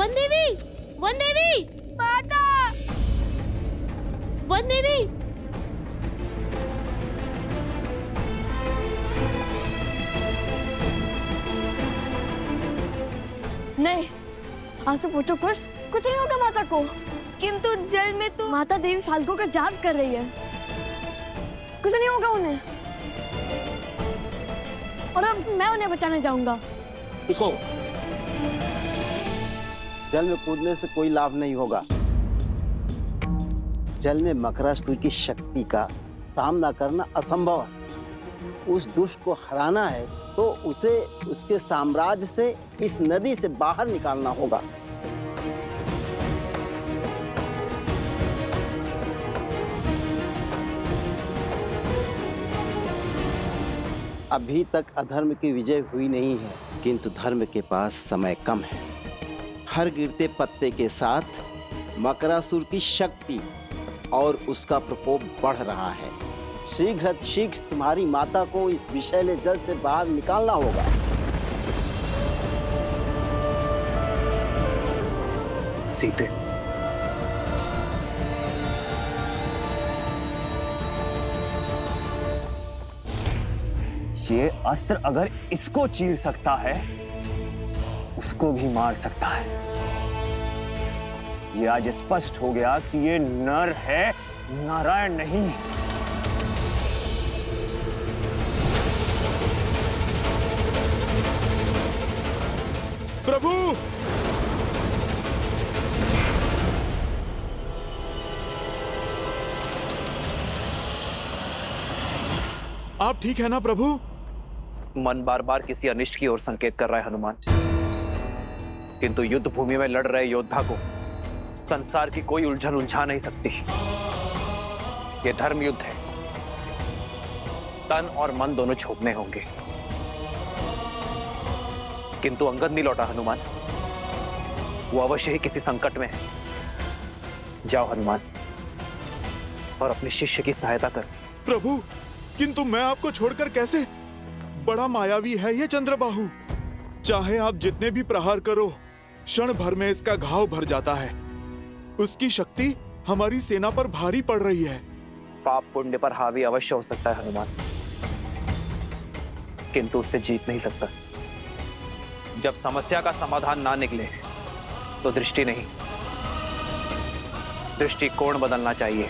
One देवी, one देवी, माता, one देवी। नहीं, आंसू पोछो, कुछ नहीं होगा माता को। किंतु जल में तो माता देवी फाल्गु का जाप कर रही है, कुछ नहीं होगा उन्हें। और अब मैं उन्हें बचाने जाऊंगा। देखो, जल में कूदने से कोई लाभ नहीं होगा। जल में मकरासुर की शक्ति का सामना करना असंभव है। उस दुष्ट को हराना है तो उसे उसके साम्राज्य से, इस नदी से बाहर निकालना होगा। अभी तक अधर्म की विजय हुई नहीं है, किंतु धर्म के पास समय कम है। हर गिरते पत्ते के साथ मकरासुर की शक्ति और उसका प्रकोप बढ़ रहा है। शीघ्र तुम्हारी माता को इस विषैले जल से बाहर निकालना होगा। सीते, ये अस्त्र अगर इसको चीर सकता है, उसको भी मार सकता है। ये आज स्पष्ट हो गया कि ये नर है, नारायण नहीं। प्रभु, आप ठीक है ना प्रभु? मन बार बार किसी अनिष्ट की ओर संकेत कर रहा है हनुमान, किंतु युद्ध भूमि में लड़ रहे योद्धा को संसार की कोई उलझन उलझा नहीं सकती। ये धर्म युद्ध है, तन और मन दोनों छोड़ने होंगे। किंतु अंगद नहीं लौटा हनुमान, वो अवश्य ही किसी संकट में है। जाओ हनुमान और अपने शिष्य की सहायता कर। प्रभु, किंतु मैं आपको छोड़कर कैसे? बड़ा मायावी है ये चंद्रबाहु। चाहे आप जितने भी प्रहार करो, क्षण भर में इसका घाव भर जाता है। उसकी शक्ति हमारी सेना पर भारी पड़ रही है। पाप पुण्य पर हावी अवश्य हो सकता है हनुमान, किंतु उससे जीत नहीं सकता। जब समस्या का समाधान ना निकले तो दृष्टि नहीं, दृष्टिकोण बदलना चाहिए।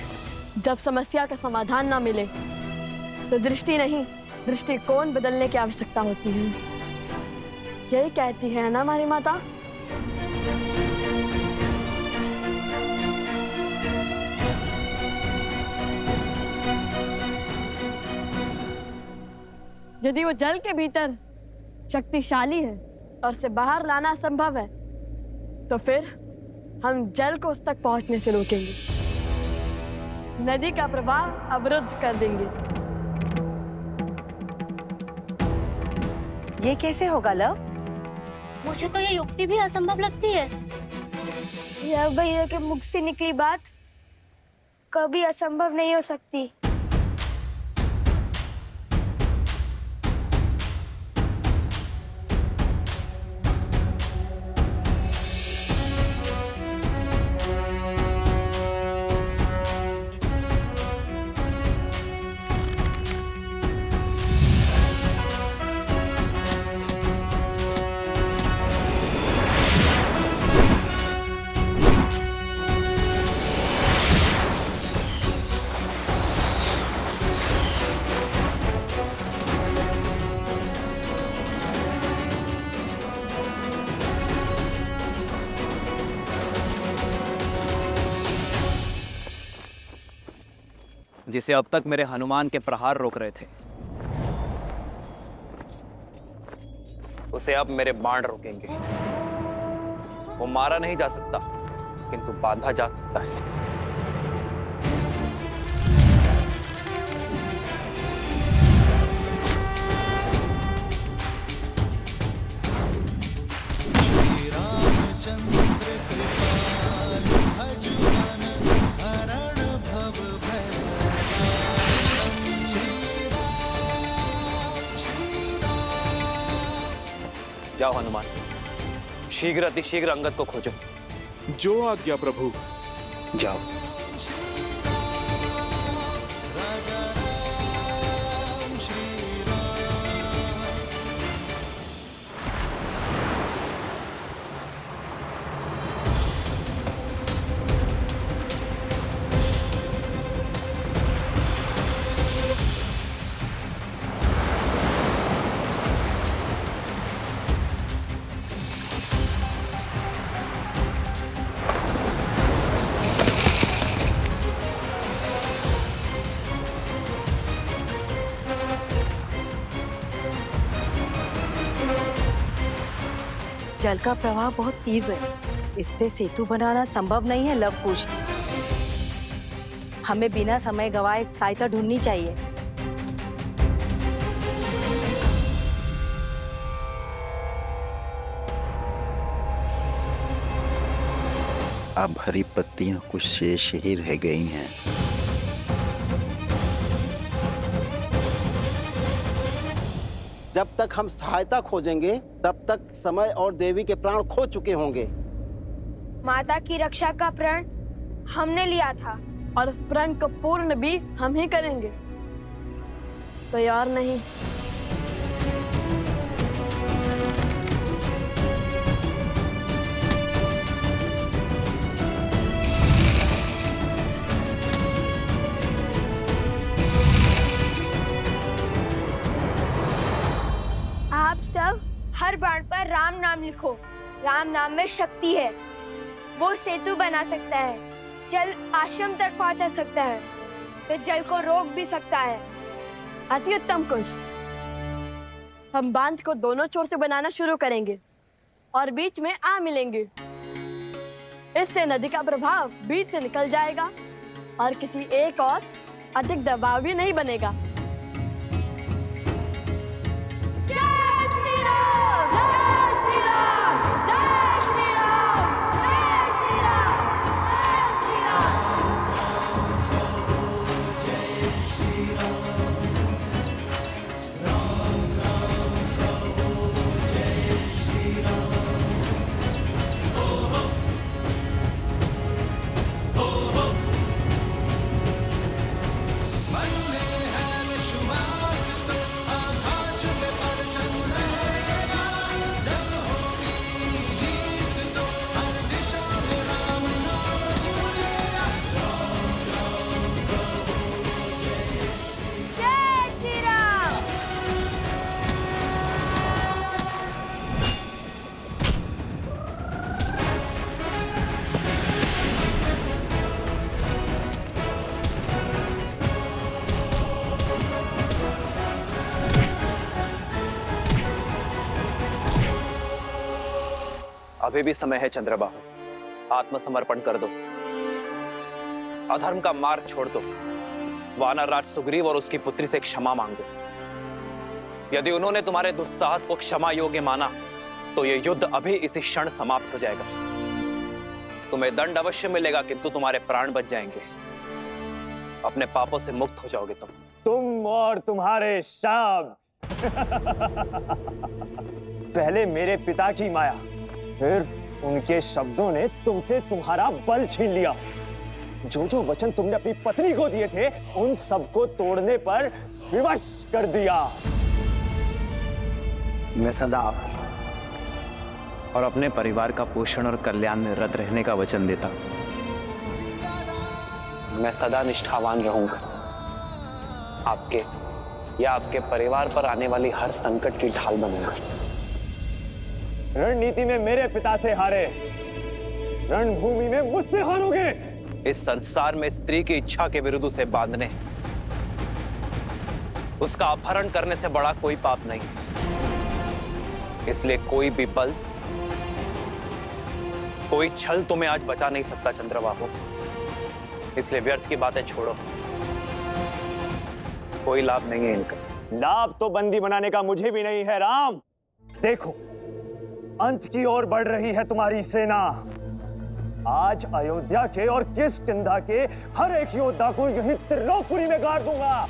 जब समस्या का समाधान ना मिले तो दृष्टि नहीं, दृष्टिकोण बदलने की आवश्यकता होती है। यही कहती है ना हमारी माता। यदि वो जल के भीतर शक्तिशाली है और उसे बाहर लाना असंभव है, तो फिर हम जल को उस तक पहुंचने से रोकेंगे, नदी का प्रवाह अवरुद्ध कर देंगे। ये कैसे होगा लव? मुझे तो ये युक्ति भी असंभव लगती है। यह भैया के मुख से निकली बात कभी असंभव नहीं हो सकती। जिसे अब तक मेरे हनुमान के प्रहार रोक रहे थे, उसे अब मेरे बाण रोकेंगे। वो मारा नहीं जा सकता, किंतु बांधा जा सकता है। जाओ हनुमान, शीघ्र अतिशीघ्र अंगद को खोजो। जो आज्ञा प्रभु। जाओ। जल का प्रवाह बहुत तीव्र है, इस पे सेतु बनाना संभव नहीं है लवकुश। हमें बिना समय गवाए सहायता ढूंढनी चाहिए। अब हरी पत्तियां कुछ शेष ही रह गई हैं। जब तक हम सहायता खोजेंगे तब तक समय और देवी के प्राण खो चुके होंगे। माता की रक्षा का प्रण हमने लिया था और उस प्रण को पूर्ण भी हम ही करेंगे। तैयार नहीं? आप सब हर बाण पर राम नाम लिखो। राम नाम में शक्ति है, वो सेतु बना सकता है, जल आश्रम तक पहुंचा सकता है, तो जल को रोक भी सकता है। अति उत्तम कुश। हम बांध को दोनों छोर से बनाना शुरू करेंगे और बीच में आ मिलेंगे। इससे नदी का प्रभाव बीच से निकल जाएगा और किसी एक और अधिक दबाव भी नहीं बनेगा। अभी भी समय है चंद्रबाहु, आत्मसमर्पण कर दो, अधर्म का मार्ग छोड़ दो, वानर राज सुग्रीव और उसकी पुत्री से क्षमा मांगो। यदि उन्होंने तुम्हारे दुस्साहस को क्षमा योग्य माना तो यह युद्ध अभी इसी क्षण समाप्त हो जाएगा। तुम्हें दंड अवश्य मिलेगा किंतु तुम्हारे प्राण बच जाएंगे। अपने पापों से मुक्त हो जाओगे तुम और तुम्हारे शब्द। पहले मेरे पिता की माया, फिर उनके शब्दों ने तुमसे तुम्हारा बल छीन लिया। जो जो वचन तुमने अपनी पत्नी को दिए थे उन सबको तोड़ने पर विवश कर दिया। मैं सदा और अपने परिवार का पोषण और कल्याण में रत रहने का वचन देता। मैं सदा निष्ठावान रहूंगा, आपके या आपके परिवार पर आने वाली हर संकट की ढाल बनूंगा। रणनीति में मेरे पिता से हारे, रणभूमि में मुझसे हारोगे। इस संसार में स्त्री की इच्छा के विरुद्ध उसे बांधने, उसका अपहरण करने से बड़ा कोई पाप नहीं। इसलिए कोई भी बल, कोई छल तुम्हें आज बचा नहीं सकता चंद्रबाहु। इसलिए व्यर्थ की बातें छोड़ो, कोई लाभ नहीं है इनका। लाभ तो बंदी बनाने का मुझे भी नहीं है राम। देखो, अंत की ओर बढ़ रही है तुम्हारी सेना। आज अयोध्या के और किष्किंधा के हर एक योद्धा को यहीं त्रिलोकपुरी में गाड़ दूंगा।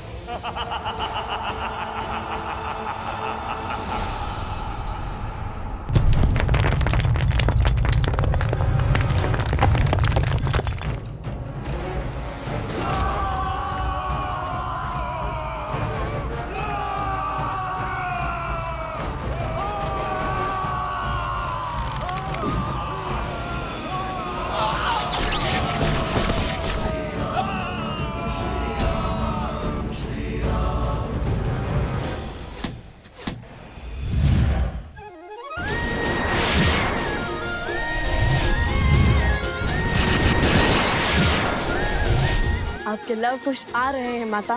आपके लव कुश आ रहे हैं माता।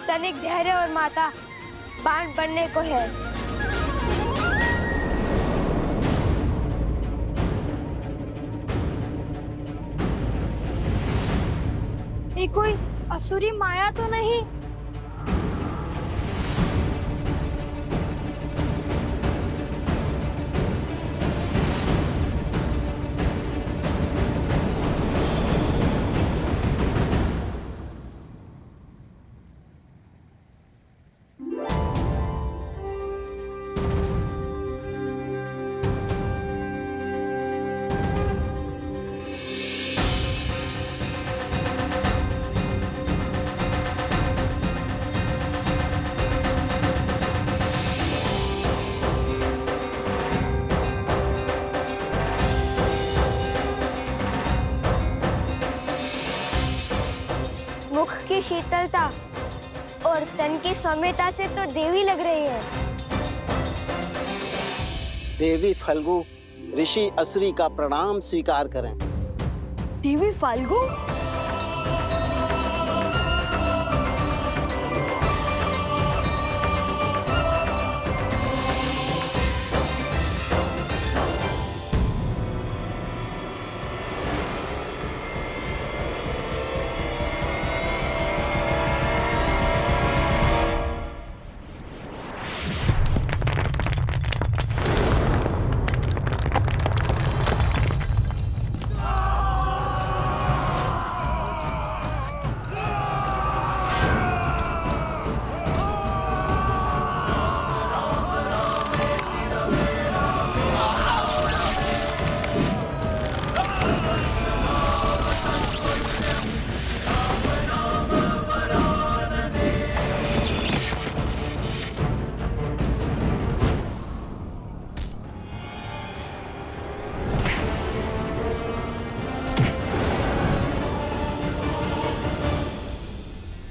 तनिक धैर्य और माता, बाण बनने को है। ये कोई असुरी माया तो नहीं? मुख की शीतलता और तन की सौम्यता से तो देवी लग रही है। देवी फल्गु, ऋषि असुरी का प्रणाम स्वीकार करें। देवी फाल्गु?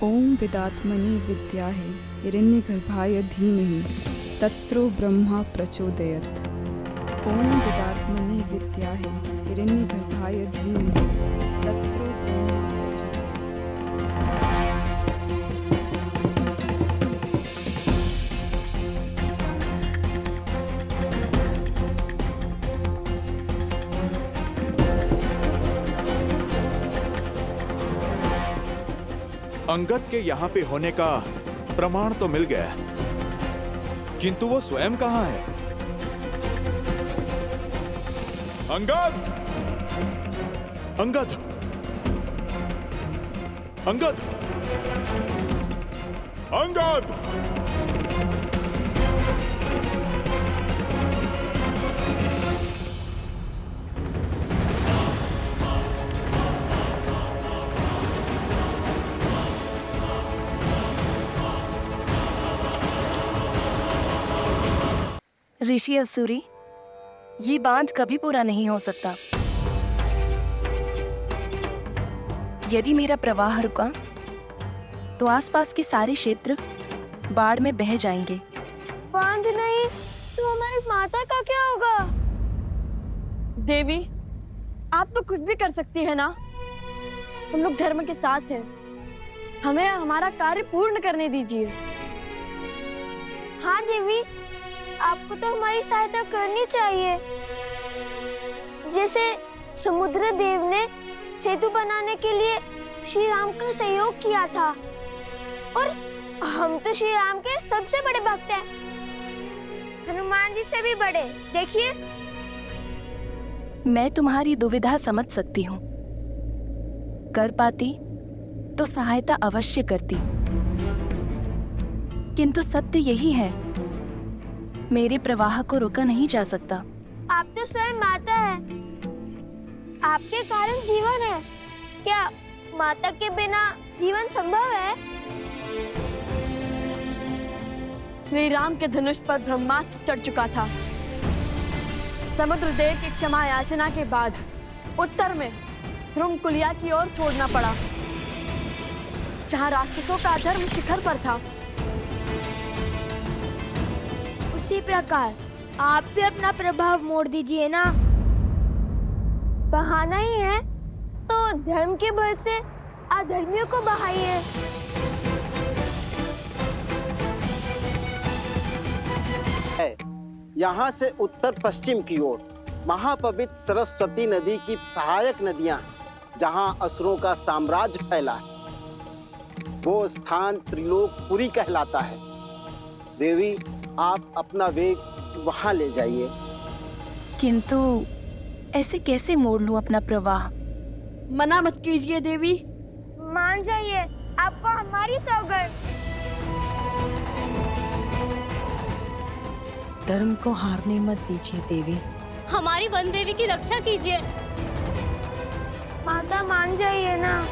ओम विदात्मनि विद्याहे हिरण्यगर्भाय धीमहि तत्रो ब्रह्मा प्रचोदयत्। ओम विदात्मनि विद्याहे हिरण्यगर्भाय धीमहि तत्रो ब्रह्मा प्रचोदयत्। अंगद के यहाँ पे होने का प्रमाण तो मिल गया, किंतु वो स्वयं कहाँ है? अंगद! अंगद! अंगद! अंगद! ऋषि असुरी, ये बांध कभी पूरा नहीं हो सकता। यदि मेरा प्रवाह रुका तो आसपास के सारे क्षेत्र बाढ़ में बह जाएंगे। बांध नहीं तो हमारी माता का क्या होगा? देवी, आप तो कुछ भी कर सकती है ना। हम लोग धर्म के साथ हैं। हमें हमारा कार्य पूर्ण करने दीजिए। हाँ देवी, आपको तो हमारी सहायता करनी चाहिए। जैसे समुद्र देव ने सेतु बनाने के लिए श्री राम का सहयोग किया था, और हम तो श्री राम के सबसे बड़े भक्त हैं, हनुमान जी से भी बड़े। देखिए, मैं तुम्हारी दुविधा समझ सकती हूँ। कर पाती तो सहायता अवश्य करती, किंतु सत्य यही है, मेरे प्रवाह को रोका नहीं जा सकता। आप तो स्वयं माता है, आपके कारण जीवन है। क्या माता के बिना जीवन संभव है? श्री राम के धनुष पर ब्रह्मास्त्र चढ़ चुका था। समुद्र देव की क्षमा याचना के बाद उत्तर में ध्रुमकुलिया की ओर छोड़ना पड़ा, जहाँ राक्षसों का अधर्म शिखर पर था। उसी प्रकार आप भी अपना प्रभाव मोड़ दीजिए ना। बहाना ही है तो धर्म के बल से अधर्मियों को बहाइए। है यहाँ से उत्तर पश्चिम की ओर महापवित्र सरस्वती नदी की सहायक नदियां, जहाँ असुरों का साम्राज्य फैला है, वो स्थान त्रिलोकपुरी कहलाता है। देवी, आप अपना वेग वहां ले जाइए। किंतु ऐसे कैसे मोड़ लूं अपना प्रवाह? मना मत कीजिए देवी। मान जाइए, आपको हमारी सौगंध। धर्म को हारने मत दीजिए देवी। हमारी वन देवी की रक्षा कीजिए। माता मान जाइए ना।